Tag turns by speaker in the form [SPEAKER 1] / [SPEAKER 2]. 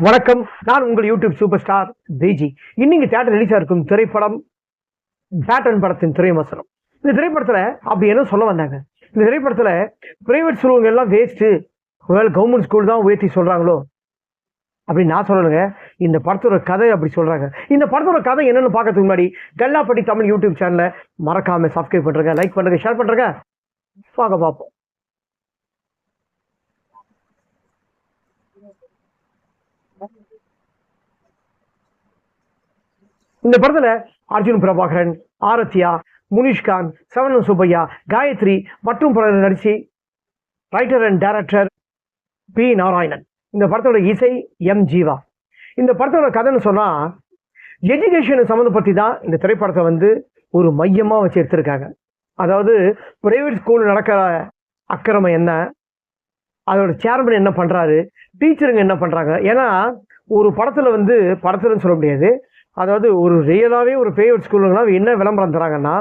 [SPEAKER 1] வணக்கம். நான் உங்கள் யூடியூப் சூப்பர் ஸ்டார் பிஜி. இன்னைக்கு தியேட்டர் ரிலீஸா இருக்கும் திரைப்படம் பேட்டன் படத்தின் திரைவசனம். இந்த திரைப்படத்துல அப்படி என்ன சொல்ல வந்தாங்க? இந்த திரைப்படத்துல பிரைவேட் ஸ்கூலுங்க எல்லாம் வேஸ்ட், ஒருவேளை கவர்மெண்ட் ஸ்கூல் தான் உயர்த்தி சொல்றாங்களோ அப்படின்னு நான் சொல்லணுங்க. இந்த படத்தோட கதை அப்படி சொல்றாங்க. இந்த படத்தோட கதை என்னன்னு பார்க்கறதுக்கு முன்னாடி கல்லாப்பட்டி தமிழ் யூடியூப் சேனலை மறக்காம சப்ஸ்கிரைப் பண்றேங்க, லைக் பண்றேங்க, ஷேர் பண்றேங்க. வாங்க பார்ப்போம். இந்த படத்துல அர்ஜுன் பிரபாகரன், ஆரத்யா, முனிஷ்காந்த், சவணன் சுப்பையா, காயத்ரி மற்றும் பலர் நடிச்சு writer and director P Narayanan. இந்த படத்தோட இசை எம் ஜீவா. இந்த படத்தோட கதைன்னு சொன்னா எஜுகேஷன் சம்மந்தப்பத்தி தான் இந்த திரைப்படத்தை ஒரு மையமா வச்சு எடுத்திருக்காங்க. அதாவது பிரைவேட் ஸ்கூல் நடக்கிற அக்கிரமம் என்ன, அதோட சேர்மன் என்ன பண்றாரு, டீச்சருங்க என்ன பண்றாங்க. ஏன்னா ஒரு படத்துலன்னு சொல்ல முடியாது. அதாவது ஒரு ரியலாவே ஒரு பிரைவேட் ஸ்கூலுங்களாம் என்ன விளம்பரம் தராங்கன்னா